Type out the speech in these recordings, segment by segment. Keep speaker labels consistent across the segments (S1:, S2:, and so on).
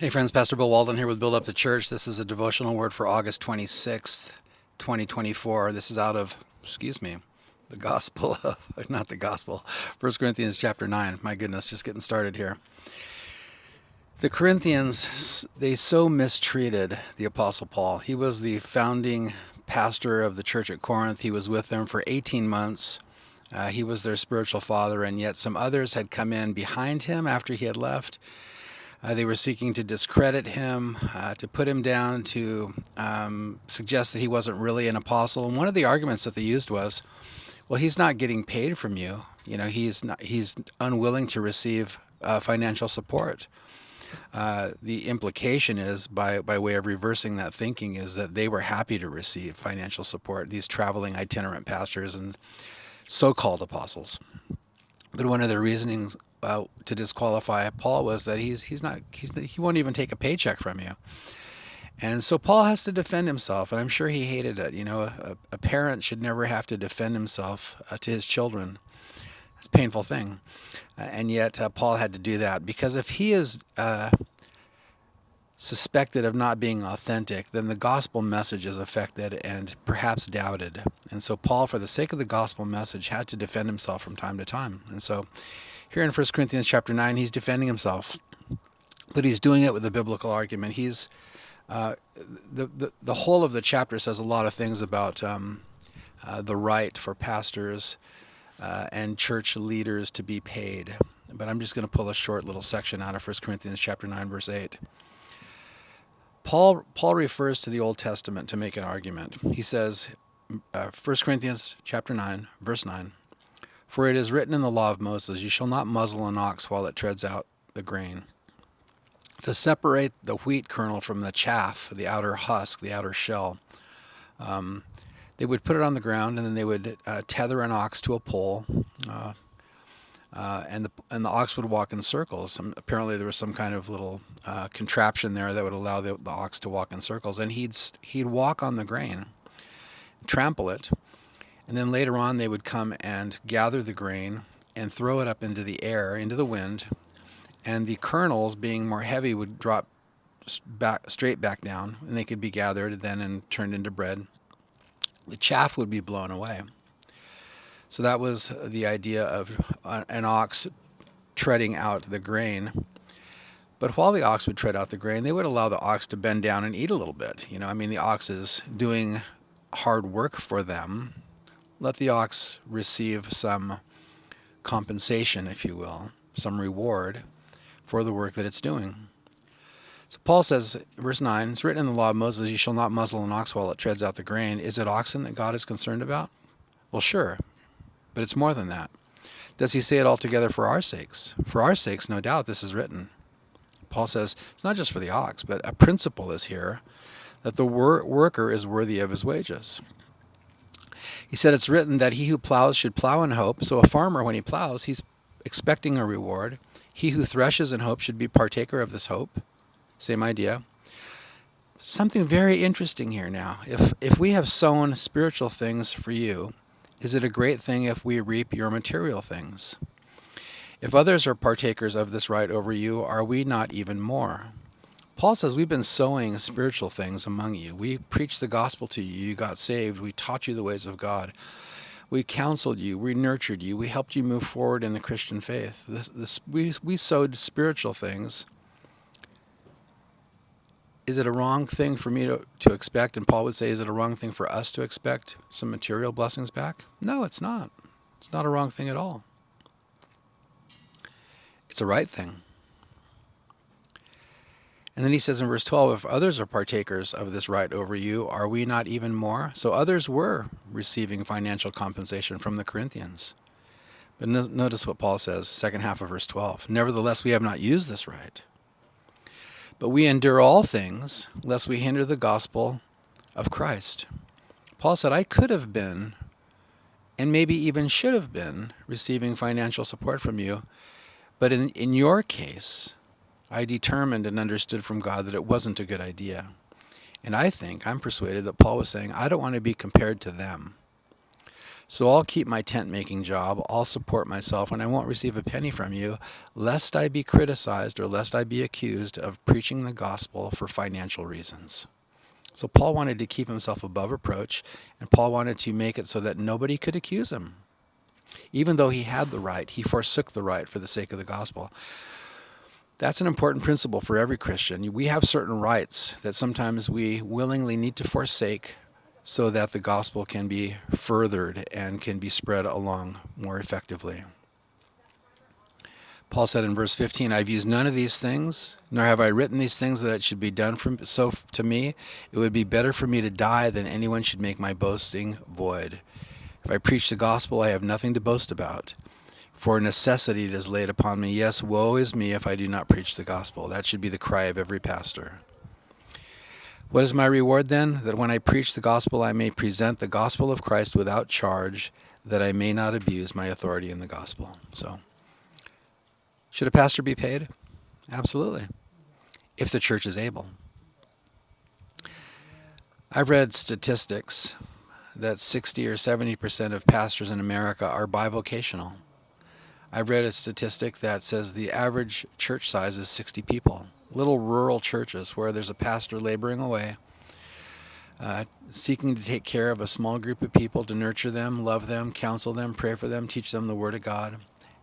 S1: Hey friends, Pastor Bill Walden here with Build Up the Church. This is a devotional word for August 26th, 2024. This is out of, the Gospel of, not the Gospel, 1 Corinthians chapter 9. My goodness, just getting started here. The Corinthians, they so mistreated the Apostle Paul. He was the founding pastor of the church at Corinth. He was with them for 18 months. He was their spiritual father, and yet some others had come in behind him after he had left. They were seeking to discredit him, to put him down, to suggest that he wasn't really an apostle. And one of the arguments that they used was, well, he's not getting paid from you. You know, he's unwilling to receive financial support. The implication is, by way of reversing that thinking, is that they were happy to receive financial support, these traveling itinerant pastors and so-called apostles. But one of the reasonings to disqualify Paul was that he won't even take a paycheck from you. And so Paul has to defend himself, and I'm sure he hated it. You know, a parent should never have to defend himself to his children. It's a painful thing. And yet Paul had to do that, because if he is suspected of not being authentic, then the gospel message is affected and perhaps doubted. And so Paul, for the sake of the gospel message, had to defend himself from time to time. And so here in 1 Corinthians chapter 9, he's defending himself, but he's doing it with a biblical argument. He's the whole of the chapter says a lot of things about the right for pastors and church leaders to be paid. But I'm just going to pull a short little section out of 1 Corinthians chapter 9, verse 8. Paul refers to the Old Testament to make an argument. He says, 1 Corinthians chapter 9, verse 9, "For it is written in the law of Moses, you shall not muzzle an ox while it treads out the grain, to separate the wheat kernel from the chaff, the outer husk, the outer shell." They would put it on the ground, and then they would tether an ox to a pole, and the ox would walk in circles. Apparently there was some kind of little contraption there that would allow the ox to walk in circles, and he'd walk on the grain, trample it, and then later on they would come and gather the grain and throw it up into the air, into the wind, and the kernels, being more heavy, would drop straight back down, and they could be gathered then and turned into bread. The chaff would be blown away. So that was the idea of an ox treading out the grain. But while the ox would tread out the grain, they would allow the ox to bend down and eat a little bit. You know, I mean, the ox is doing hard work for them. Let the ox receive some compensation, if you will, some reward for the work that it's doing. So Paul says, verse 9, "It's written in the law of Moses, you shall not muzzle an ox while it treads out the grain." Is it oxen that God is concerned about? Well, sure, but it's more than that. Does he say it altogether for our sakes? For our sakes, no doubt, this is written. Paul says it's not just for the ox, but a principle is here, that the worker is worthy of his wages. He said it's written that he who plows should plow in hope. So a farmer, when he plows, he's expecting a reward. He who threshes in hope should be partaker of this hope. Same idea. Something very interesting here now. If we have sown spiritual things for you, is it a great thing if we reap your material things? If others are partakers of this right over you, are we not even more? Paul says we've been sowing spiritual things among you. We preached the gospel to you. You got saved. We taught you the ways of God. We counseled you. We nurtured you. We helped you move forward in the Christian faith. We sowed spiritual things. Is it a wrong thing for me to expect? And Paul would say, is it a wrong thing for us to expect some material blessings back? No, it's not. It's not a wrong thing at all. It's a right thing. And then he says in verse 12, if others are partakers of this right over you, are we not even more? So others were receiving financial compensation from the Corinthians. But notice what Paul says, second half of verse 12. Nevertheless, we have not used this right. But we endure all things, lest we hinder the gospel of Christ. Paul said, I could have been, and maybe even should have been, receiving financial support from you. But in your case, I determined and understood from God that it wasn't a good idea. And I'm persuaded that Paul was saying, I don't want to be compared to them. So I'll keep my tent making job, I'll support myself, and I won't receive a penny from you, lest I be criticized or lest I be accused of preaching the gospel for financial reasons. So Paul wanted to keep himself above reproach, and Paul wanted to make it so that nobody could accuse him. Even though he had the right, he forsook the right for the sake of the gospel. That's an important principle for every Christian. We have certain rights that sometimes we willingly need to forsake so that the gospel can be furthered and can be spread along more effectively. Paul said in verse 15, I've used none of these things, nor have I written these things that it should be done so to me. It would be better for me to die than anyone should make my boasting void. If I preach the gospel, I have nothing to boast about. For necessity it is laid upon me. Yes, woe is me if I do not preach the gospel. That should be the cry of every pastor. What is my reward then? That when I preach the gospel, I may present the gospel of Christ without charge, that I may not abuse my authority in the gospel. So, should a pastor be paid? Absolutely, if the church is able. I've read statistics that 60 or 70% of pastors in America are bivocational. I've read a statistic that says the average church size is 60 people. Little rural churches where there's a pastor laboring away, seeking to take care of a small group of people, to nurture them, love them, counsel them, pray for them, teach them the Word of God.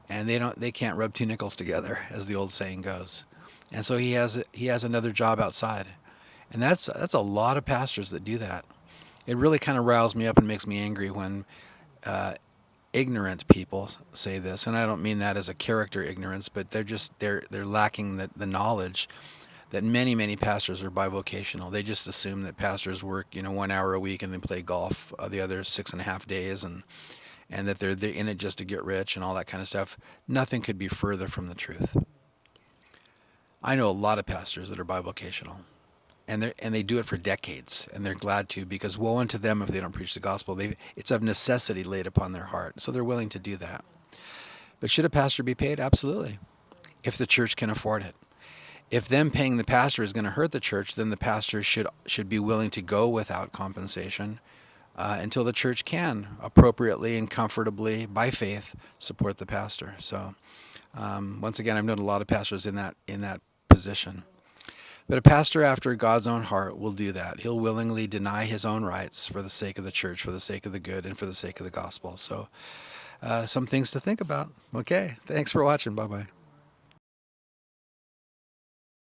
S1: And they can't rub two nickels together, as the old saying goes. And so he has another job outside. And that's a lot of pastors that do that. It really kind of riles me up and makes me angry when ignorant people say this, and I don't mean that as a character ignorance, but they're lacking the knowledge that many pastors are bivocational. They just assume that pastors work 1 hour a week and then play golf the other 6.5 days, and that they're in it just to get rich and all that kind of stuff. Nothing could be further from the truth. I know a lot of pastors that are bivocational, and they do it for decades, and they're glad to, because woe unto them if they don't preach the gospel. It's of necessity laid upon their heart, so they're willing to do that. But should a pastor be paid? Absolutely, if the church can afford it. If them paying the pastor is going to hurt the church, then the pastor should be willing to go without compensation until the church can appropriately and comfortably, by faith, support the pastor. So once again, I've known a lot of pastors in that position. But a pastor after God's own heart will do that. He'll willingly deny his own rights for the sake of the church, for the sake of the good, and for the sake of the gospel. So some things to think about. Okay, thanks for watching. Bye-bye.